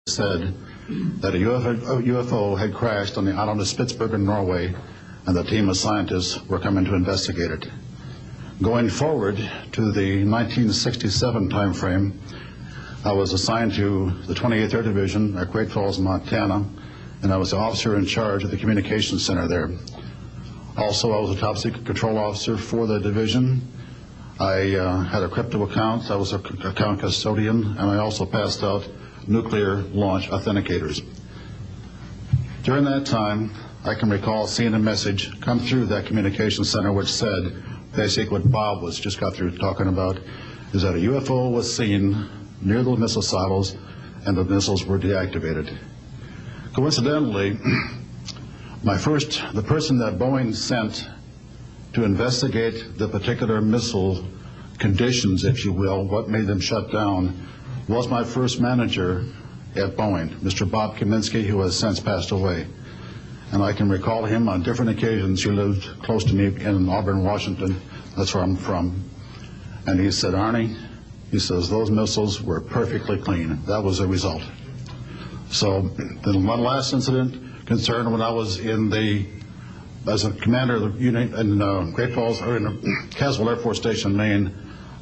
said that a UFO had crashed on the island of Spitsbergen, Norway, and the team of scientists were coming to investigate it. Going forward to the 1967 time frame, I was assigned to the 28th Air Division at Great Falls, Montana, and I was the officer in charge of the communications center there. Also, I was a top secret control officer for the division. I had a crypto account. I was an account custodian, and I also passed out nuclear launch authenticators. During that time, I can recall seeing a message come through that communication center which said, basically what Bob was just got through talking about, is that a UFO was seen near the missile silos and the missiles were deactivated. Coincidentally, the person that Boeing sent to investigate the particular missile conditions, if you will, what made them shut down, was my first manager at Boeing, Mr. Bob Kaminsky, who has since passed away. And I can recall him on different occasions. He lived close to me in Auburn, Washington. That's where I'm from. And he said, Arnie, he says, those missiles were perfectly clean. That was the result. So then one last incident concerned when I was as a commander of the unit in Great Falls, or in Caswell Air Force Station, Maine.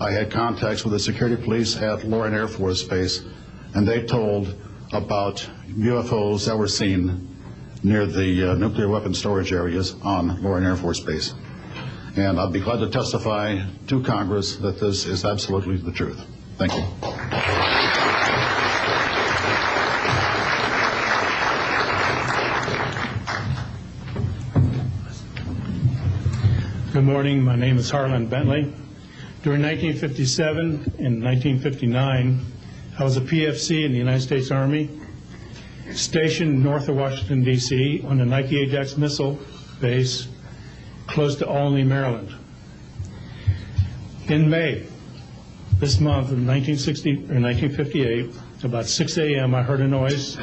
I had contacts with the security police at Loring Air Force Base, and they told about UFOs that were seen near the nuclear weapon storage areas on Loring Air Force Base. And I'd be glad to testify to Congress that this is absolutely the truth. Thank you. Good morning. My name is Harlan Bentley. During 1957 and 1959, I was a PFC in the United States Army, stationed north of Washington, D.C. on the Nike Ajax missile base close to Olney, Maryland. In May, this month of 1958, about 6 a.m., I heard a noise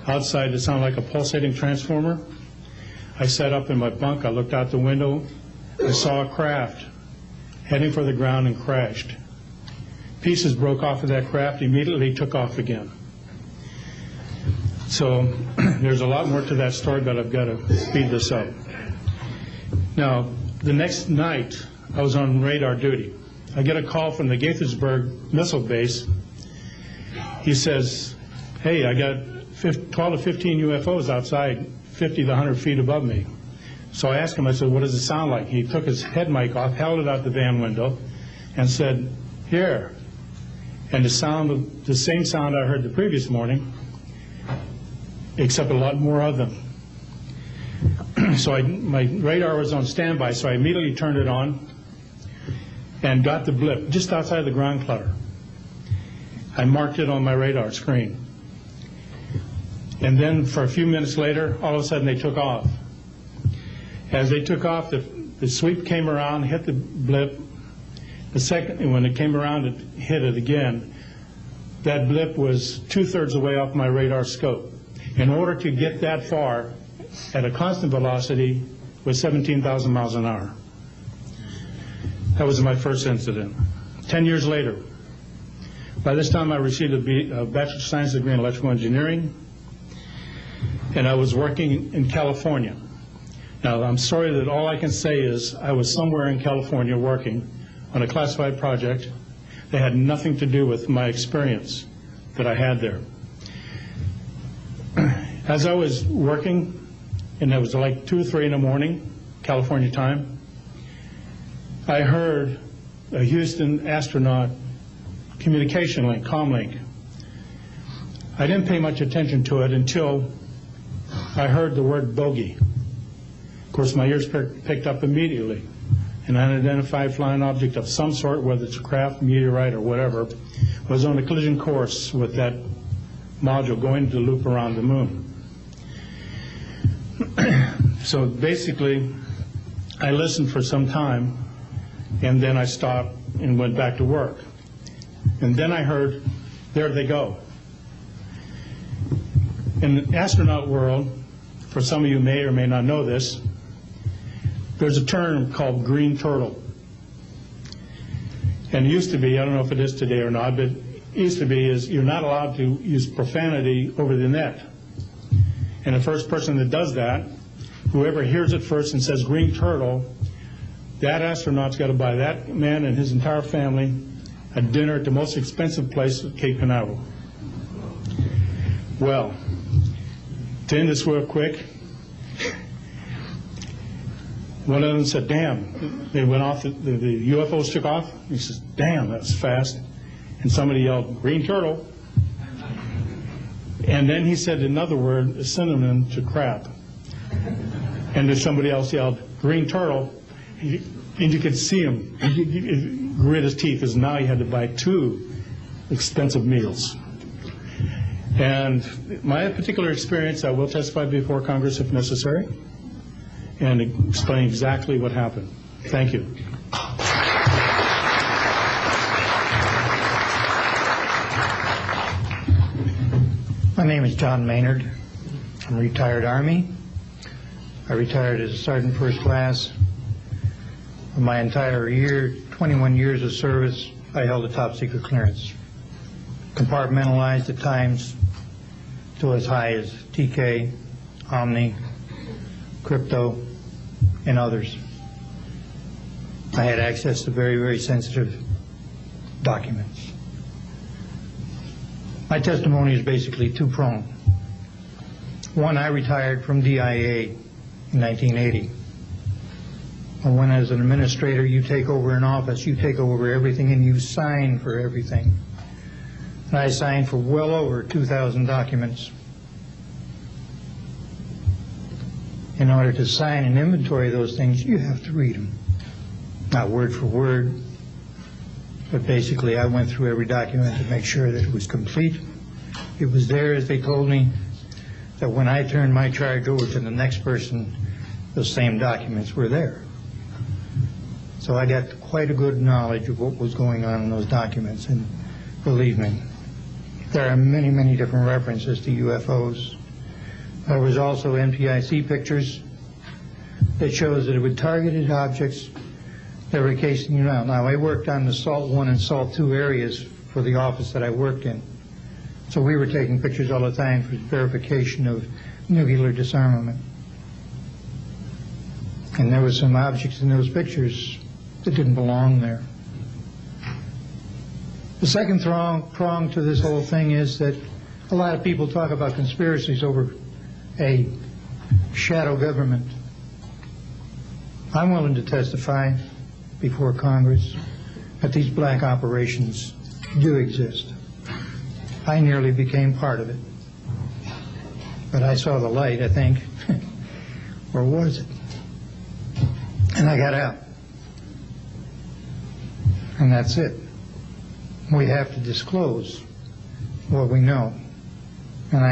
outside that sounded like a pulsating transformer. I sat up in my bunk. I looked out the window. I saw a craft heading for the ground and crashed. Pieces broke off of that craft, immediately took off again. So there's a lot more to that story, but I've got to speed this up. Now, the next night, I was on radar duty. I get a call from the Gaithersburg missile base. He says, hey, I got 12 to 15 UFOs outside, 50 to 100 feet above me. So I asked him, I said, what does it sound like? He took his head mic off, held it out the van window, and said, here. And the same sound I heard the previous morning, except a lot more of them. So my radar was on standby, so I immediately turned it on and got the blip just outside the ground clutter. I marked it on my radar screen. And then for a few minutes later, all of a sudden they took off. As they took off, the sweep came around, hit the blip. And when it came around, it hit it again. That blip was 2/3 away off my radar scope. In order to get that far at a constant velocity was 17,000 miles an hour. That was my first incident. 10 years later, by this time I received a Bachelor of Science degree in Electrical Engineering, and I was working in California. Now, I'm sorry that all I can say is I was somewhere in California working on a classified project that had nothing to do with my experience that I had there. As I was working, and it was like 2 or 3 in the morning, California time, I heard a Houston astronaut communication link, comlink. I didn't pay much attention to it until I heard the word bogey. Of course, my ears picked up immediately. An unidentified flying object of some sort, whether it's a craft, meteorite, or whatever, was on a collision course with that module going to loop around the moon. So basically, I listened for some time, and then I stopped and went back to work. And then I heard, there they go. In the astronaut world, for some of you may or may not know this, there's a term called green turtle. And it used to be, I don't know if it is today or not, but used to be is you're not allowed to use profanity over the net. And the first person that does that, whoever hears it first and says green turtle, that astronaut's got to buy that man and his entire family a dinner at the most expensive place at Cape Canaveral. Well, to end this real quick, one of them said, damn, they went off, the UFOs took off. He says, damn, that's fast. And somebody yelled, green turtle. And then he said another word, a synonym to crap. And then somebody else yelled, green turtle. And you could see him grit his teeth, because now he had to buy 2 expensive meals. And my particular experience, I will testify before Congress if necessary, and explain exactly what happened. Thank you. My name is John Maynard. I'm a retired Army. I retired as a Sergeant First Class. For my entire 21 years of service, I held a top secret clearance. Compartmentalized at times to as high as TK, Omni, Crypto, and others. I had access to very, very sensitive documents. My testimony is basically two-pronged. One, I retired from DIA in 1980. And when as an administrator you take over an office, you take over everything and you sign for everything. And I signed for well over 2,000 documents. In order to sign and inventory those things, you have to read them. Not word for word, but basically I went through every document to make sure that it was complete. It was there, as they told me, that when I turned my charge over to the next person, those same documents were there. So I got quite a good knowledge of what was going on in those documents, and believe me, there are many, many different references to UFOs. There was also NPIC pictures that shows that it would targeted objects that were casing you out. Now, I worked on the SALT 1 and SALT 2 areas for the office that I worked in. So we were taking pictures all the time for verification of nuclear disarmament. And there were some objects in those pictures that didn't belong there. The second prong to this whole thing is that a lot of people talk about conspiracies over a shadow government. I'm willing to testify before Congress that these black operations do exist. I nearly became part of it. But I saw the light, I think. Or was it? And I got out. And that's it. We have to disclose what we know. And I